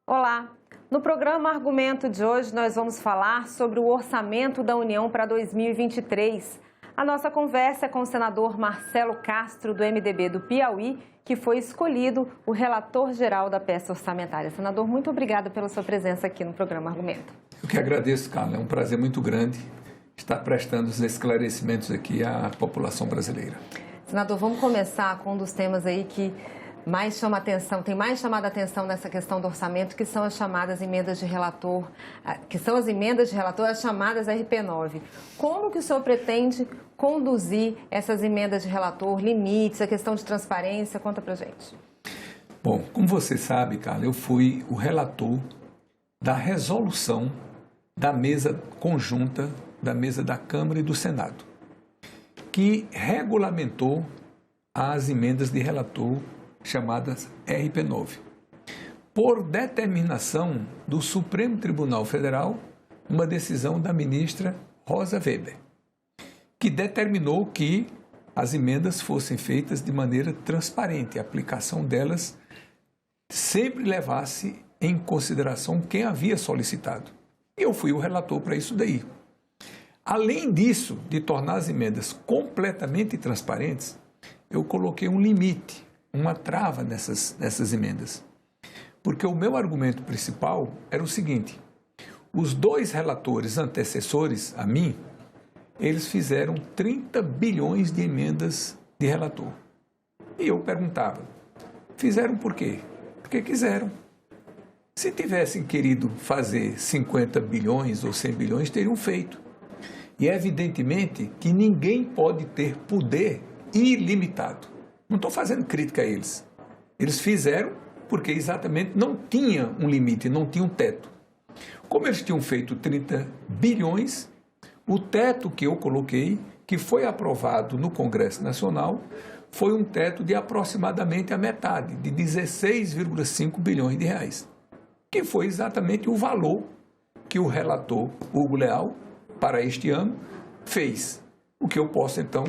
Olá! No programa Argumento de hoje, nós vamos falar sobre o orçamento da União para 2023. A nossa conversa é com o senador Marcelo Castro, do MDB do Piauí, que foi escolhido o relator-geral da peça orçamentária. Senador, muito obrigada pela sua presença aqui no programa Argumento. Eu que agradeço, Carla. É um prazer muito grande estar prestando os esclarecimentos aqui à população brasileira. Senador, vamos começar com um dos temas aí que mais chama atenção, tem mais chamado a atenção nessa questão do orçamento, que são as chamadas emendas de relator, as chamadas RP9. Como que o senhor pretende conduzir essas emendas de relator, limites, a questão de transparência? Conta pra gente. Bom, como você sabe, Carla, eu fui o relator da resolução da mesa conjunta, da mesa da Câmara e do Senado, que regulamentou as emendas de relator chamadas RP9, por determinação do Supremo Tribunal Federal, uma decisão da ministra Rosa Weber, que determinou que as emendas fossem feitas de maneira transparente, a aplicação delas sempre levasse em consideração quem havia solicitado. Eu fui o relator para isso daí. Além disso, de tornar as emendas completamente transparentes, eu coloquei um limite, uma trava nessas emendas. Porque o meu argumento principal era o seguinte: os dois relatores antecessores a mim, eles fizeram 30 bilhões de emendas de relator. E eu perguntava, fizeram por quê? Porque quiseram. Se tivessem querido fazer 50 bilhões ou 100 bilhões, teriam feito. E é evidentemente que ninguém pode ter poder ilimitado. Não estou fazendo crítica a eles. Eles fizeram porque exatamente não tinha um limite, não tinha um teto. Como eles tinham feito 30 bilhões, o teto que eu coloquei, que foi aprovado no Congresso Nacional, foi um teto de aproximadamente a metade, de 16,5 bilhões de reais, que foi exatamente o valor que o relator Hugo Leal, para este ano, fez. O que eu posso, então,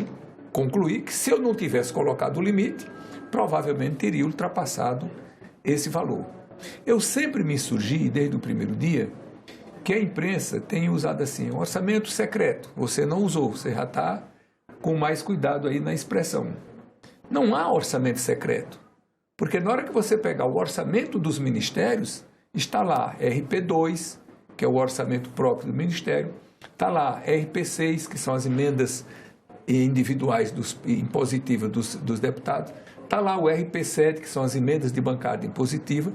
concluir que, se eu não tivesse colocado o limite, provavelmente teria ultrapassado esse valor. Eu sempre me insurgi, desde o primeiro dia, que a imprensa tem usado assim, orçamento secreto. Você não usou, você já está com mais cuidado aí na expressão. Não há orçamento secreto, porque na hora que você pegar o orçamento dos ministérios, está lá RP2, que é o orçamento próprio do ministério, está lá RP6, que são as emendas individuais impositivas dos deputados, está lá o RP7, que são as emendas de bancada impositiva,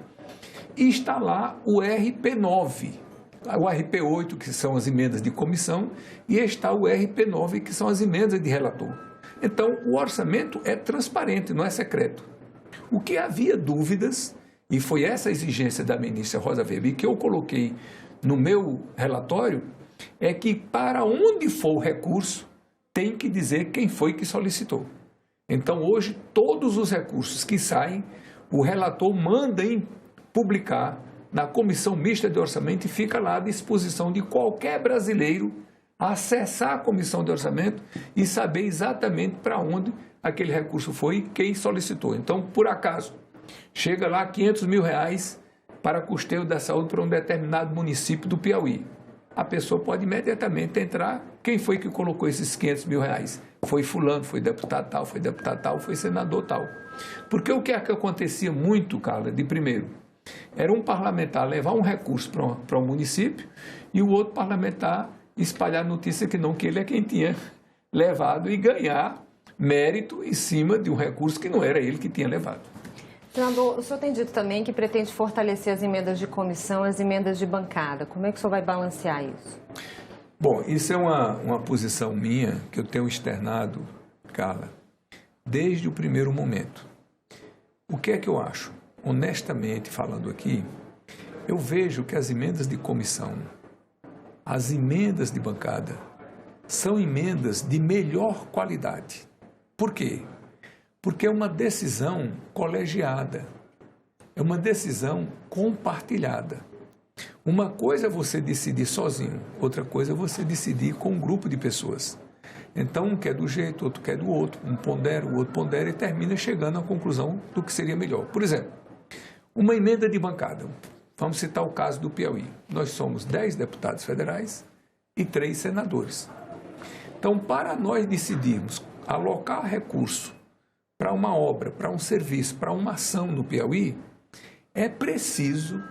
e está lá o RP9, o RP8, que são as emendas de comissão, e está o RP9, que são as emendas de relator. Então, o orçamento é transparente, não é secreto. O que havia dúvidas, e foi essa a exigência da ministra Rosa Weber, que eu coloquei no meu relatório, é que para onde for o recurso, tem que dizer quem foi que solicitou. Então, hoje, todos os recursos que saem, o relator manda publicar na Comissão Mista de Orçamento e fica lá à disposição de qualquer brasileiro acessar a Comissão de Orçamento e saber exatamente para onde aquele recurso foi e quem solicitou. Então, por acaso, chega lá 500 mil reais para custeio da saúde para um determinado município do Piauí. A pessoa pode imediatamente entrar, quem foi que colocou esses 500 mil reais? Foi fulano, foi deputado tal, foi senador tal. Porque o que é que acontecia muito, Carla, de primeiro, era um parlamentar levar um recurso para um município e o outro parlamentar espalhar notícia que não, que ele é quem tinha levado e ganhar mérito em cima de um recurso que não era ele que tinha levado. Senador, o senhor tem dito também que pretende fortalecer as emendas de comissão, as emendas de bancada. Como é que o senhor vai balancear isso? Bom, isso é uma posição minha que eu tenho externado, Carla, desde o primeiro momento. O que é que eu acho? Honestamente falando aqui, eu vejo que as emendas de comissão, as emendas de bancada, são emendas de melhor qualidade. Por quê? Porque é uma decisão colegiada, é uma decisão compartilhada. Uma coisa é você decidir sozinho, outra coisa é você decidir com um grupo de pessoas. Então, um quer do jeito, outro quer do outro, um pondera, o outro pondera e termina chegando à conclusão do que seria melhor. Por exemplo, uma emenda de bancada. Vamos citar o caso do Piauí. Nós somos 10 deputados federais e 3 senadores. Então, para nós decidirmos alocar recurso para uma obra, para um serviço, para uma ação no Piauí, é preciso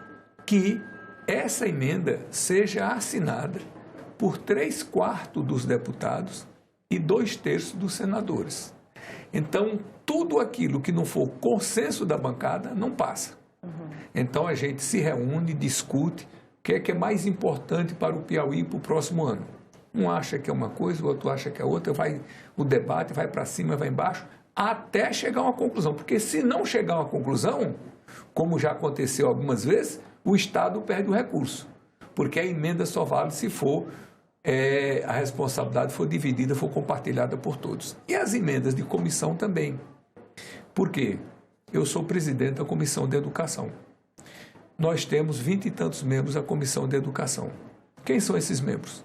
que essa emenda seja assinada por 3/4 dos deputados e 2/3 dos senadores. Então, tudo aquilo que não for consenso da bancada não passa. Então, a gente se reúne, discute o que é mais importante para o Piauí para o próximo ano. Um acha que é uma coisa, o outro acha que é outra, o debate vai para cima, vai embaixo, até chegar a uma conclusão. Porque se não chegar a uma conclusão, como já aconteceu algumas vezes, o Estado perde o recurso. Porque a emenda só vale se for a responsabilidade for dividida, for compartilhada por todos. E as emendas de comissão também. Por quê? Eu sou presidente da Comissão de Educação. Nós temos 20 e tantos membros da Comissão de Educação. Quem são esses membros?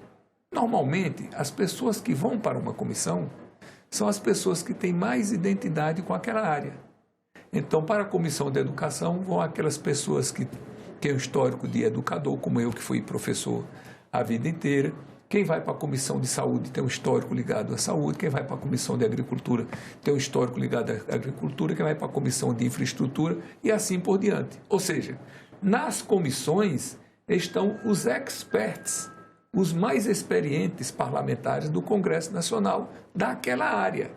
Normalmente, as pessoas que vão para uma comissão são as pessoas que têm mais identidade com aquela área. Então, para a Comissão de Educação, vão aquelas pessoas que têm um histórico de educador, como eu, que fui professor a vida inteira. Quem vai para a Comissão de Saúde tem um histórico ligado à saúde. Quem vai para a Comissão de Agricultura tem um histórico ligado à agricultura. Quem vai para a Comissão de Infraestrutura e assim por diante. Ou seja, nas comissões estão os experts, os mais experientes parlamentares do Congresso Nacional daquela área.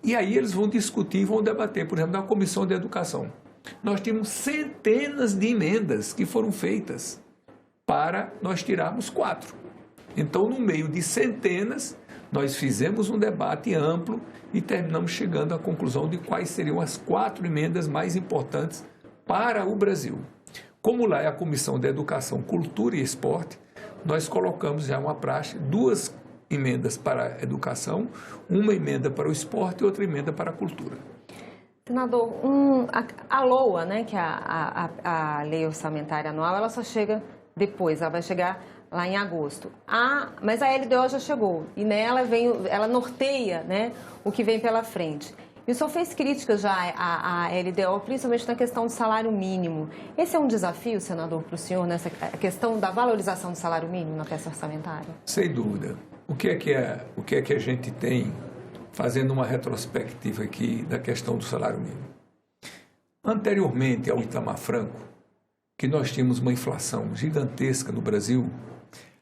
E aí eles vão discutir, vão debater. Por exemplo, na Comissão de Educação, nós tínhamos centenas de emendas que foram feitas para nós tirarmos 4. Então, no meio de centenas, nós fizemos um debate amplo e terminamos chegando à conclusão de quais seriam as 4 emendas mais importantes para o Brasil. Como lá é a Comissão de Educação, Cultura e Esporte, nós colocamos já uma praxe, 2 emendas para a educação, uma emenda para o esporte e outra emenda para a cultura. Senador, a LOA, né, que é a Lei Orçamentária Anual, ela só chega depois, ela vai chegar lá em agosto. Mas a LDO já chegou e nela ela norteia, né, o que vem pela frente. E o senhor fez críticas já à LDO, principalmente na questão do salário mínimo. Esse é um desafio, senador, para o senhor, nessa questão da valorização do salário mínimo na peça orçamentária? Sem dúvida. O que é que a gente tem, fazendo uma retrospectiva aqui da questão do salário mínimo? Anteriormente ao Itamar Franco, que nós tínhamos uma inflação gigantesca no Brasil,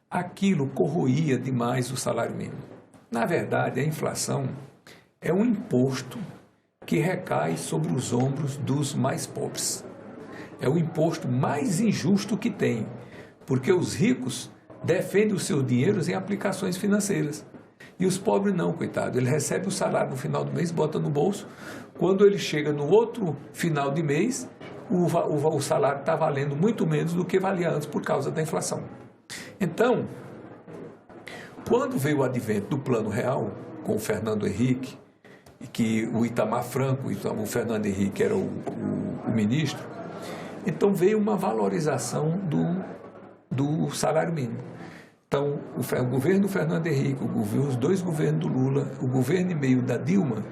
aquilo corroía demais o salário mínimo. Na verdade, a inflação é um imposto que recai sobre os ombros dos mais pobres. É o imposto mais injusto que tem, porque os ricos defendem os seus dinheiros em aplicações financeiras. E os pobres não, coitado. Ele recebe o salário no final do mês, bota no bolso. Quando ele chega no outro final de mês, o salário está valendo muito menos do que valia antes por causa da inflação. Então, quando veio o advento do Plano Real, com o Fernando Henrique, e que o Itamar Franco, o Fernando Henrique era o ministro, então veio uma valorização do salário mínimo. Então, o governo do Fernando Henrique, os 2 governos do Lula, o governo e meio da Dilma,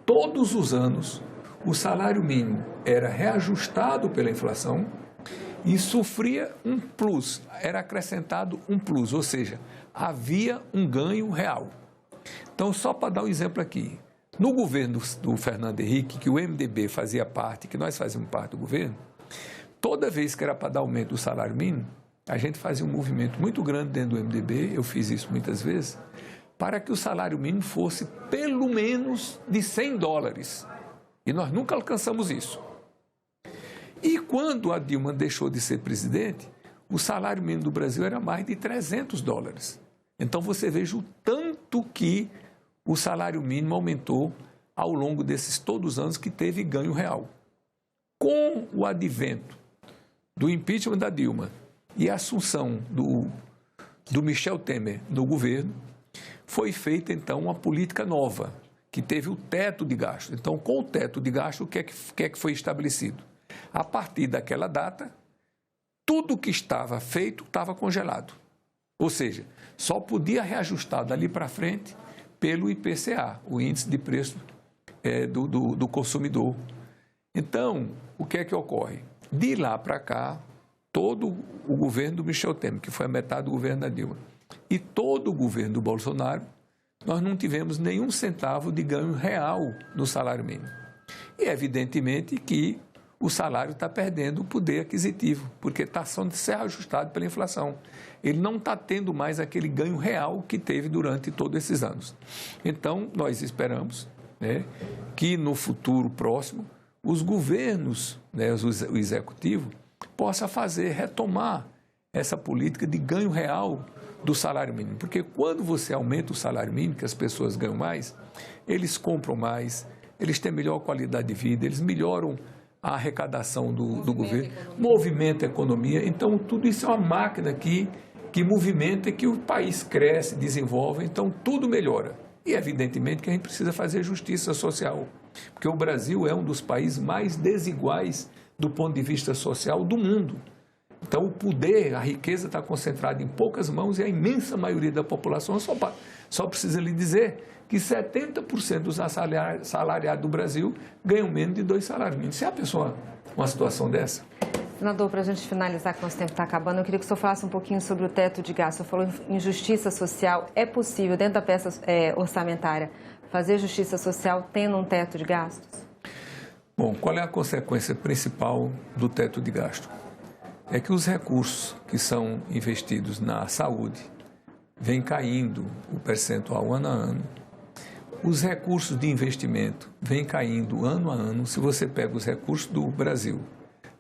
todos os anos o salário mínimo era reajustado pela inflação e sofria um plus, era acrescentado um plus, ou seja, havia um ganho real. Então, só para dar um exemplo aqui, no governo do Fernando Henrique, que o MDB fazia parte, que nós fazíamos parte do governo, toda vez que era para dar aumento do salário mínimo, a gente fazia um movimento muito grande dentro do MDB, eu fiz isso muitas vezes, para que o salário mínimo fosse pelo menos de $100. E nós nunca alcançamos isso. E quando a Dilma deixou de ser presidente, o salário mínimo do Brasil era mais de $300. Então você veja o tanto que o salário mínimo aumentou ao longo desses todos os anos que teve ganho real. Com o advento do impeachment da Dilma e a assunção do Michel Temer no governo, foi feita então uma política nova, que teve o teto de gasto. Então, com o teto de gasto, o que é que foi estabelecido? A partir daquela data, tudo que estava feito estava congelado. Ou seja, só podia reajustar dali para frente pelo IPCA, o Índice de Preço do Consumidor. Então, o que é que ocorre? De lá para cá, todo o governo do Michel Temer, que foi a metade do governo da Dilma, e todo o governo do Bolsonaro, nós não tivemos nenhum centavo de ganho real no salário mínimo. E evidentemente que o salário está perdendo o poder aquisitivo, porque está sendo ajustado pela inflação. Ele não está tendo mais aquele ganho real que teve durante todos esses anos. Então, nós esperamos, né, que no futuro próximo, os governos, né, o executivo, possa retomar essa política de ganho real do salário mínimo. Porque quando você aumenta o salário mínimo, que as pessoas ganham mais, eles compram mais, eles têm melhor qualidade de vida, eles melhoram a arrecadação do governo, movimenta a economia. Então, tudo isso é uma máquina que movimenta, que o país cresce, desenvolve, então tudo melhora. E, evidentemente, que a gente precisa fazer justiça social, porque o Brasil é um dos países mais desiguais do ponto de vista social do mundo. Então, o poder, a riqueza está concentrada em poucas mãos e a imensa maioria da população só precisa lhe dizer que 70% dos assalariados do Brasil ganham menos de 2 salários mínimos. Se a pessoa uma situação dessa? Senador, para a gente finalizar, que nosso tempo está acabando, eu queria que o senhor falasse um pouquinho sobre o teto de gastos. O senhor falou em justiça social. É possível, dentro da peça orçamentária, fazer justiça social tendo um teto de gastos? Bom, qual é a consequência principal do teto de gasto? É que os recursos que são investidos na saúde vêm caindo o percentual ano a ano. Os recursos de investimento vêm caindo ano a ano. Se você pega os recursos do Brasil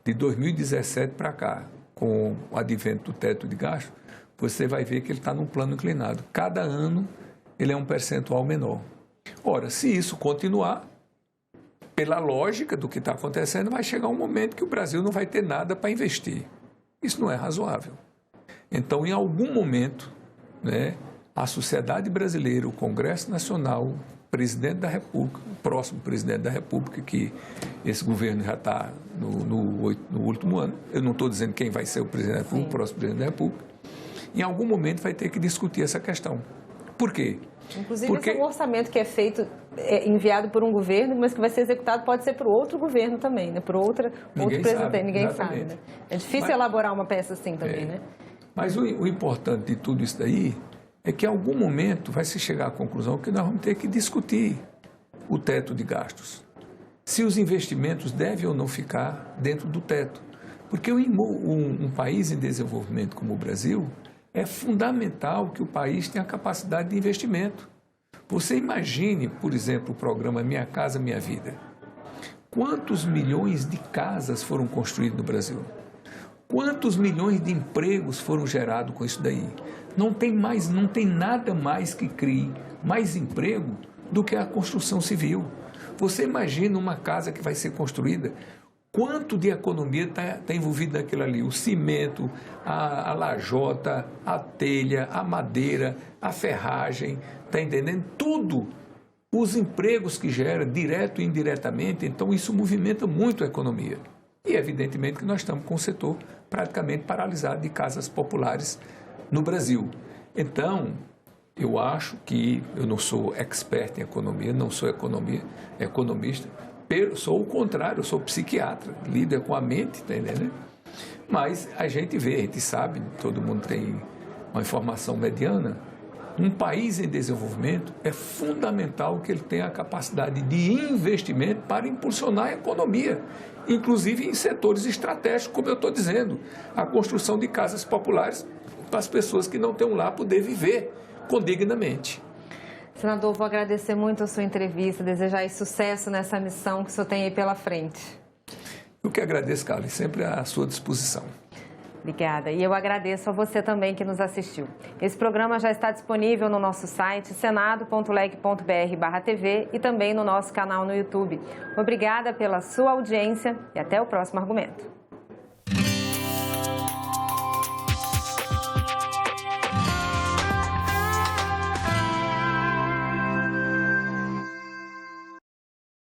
de 2017 para cá, com o advento do teto de gasto, você vai ver que ele está num plano inclinado. Cada ano ele é um percentual menor. Ora, se isso continuar, pela lógica do que está acontecendo, vai chegar um momento que o Brasil não vai ter nada para investir. Isso não é razoável. Então, em algum momento, né, a sociedade brasileira, o Congresso Nacional, o presidente da República, o próximo presidente da República, que esse governo já está no último ano, eu não estou dizendo quem vai ser o presidente da República, o próximo presidente da República, em algum momento vai ter que discutir essa questão. Por quê? Inclusive, esse é um orçamento que é feito, enviado por um governo, mas que vai ser executado, pode ser por outro governo também, né? Por outro presidente, ninguém sabe. Né? É difícil elaborar uma peça assim também, né? Mas o importante de tudo isso daí é que em algum momento vai se chegar à conclusão que nós vamos ter que discutir o teto de gastos. Se os investimentos devem ou não ficar dentro do teto. Porque um país em desenvolvimento como o Brasil, é fundamental que o país tenha capacidade de investimento. Você imagine, por exemplo, o programa Minha Casa Minha Vida. Quantos milhões de casas foram construídas no Brasil? Quantos milhões de empregos foram gerados com isso daí? Não tem nada mais que crie mais emprego do que a construção civil. Você imagina uma casa que vai ser construída, quanto de economia está envolvido naquilo ali? O cimento, a lajota, a telha, a madeira, a ferragem, está entendendo? Tudo. Os empregos que gera, direto e indiretamente, então isso movimenta muito a economia. E evidentemente que nós estamos com o setor praticamente paralisado de casas populares no Brasil. Então, eu acho que eu não sou expert em economia, não sou economista, sou o contrário, eu sou psiquiatra, lido com a mente, tá entendendo? Mas a gente vê, a gente sabe, todo mundo tem uma informação mediana. Um país em desenvolvimento é fundamental que ele tenha a capacidade de investimento para impulsionar a economia, inclusive em setores estratégicos, como eu estou dizendo, a construção de casas populares para as pessoas que não têm um lar poder viver condignamente. Senador, vou agradecer muito a sua entrevista, desejar sucesso nessa missão que o senhor tem aí pela frente. Eu que agradeço, Carla, sempre à sua disposição. Obrigada. E eu agradeço a você também que nos assistiu. Esse programa já está disponível no nosso site senado.leg.br/TV e também no nosso canal no YouTube. Obrigada pela sua audiência e até o próximo argumento.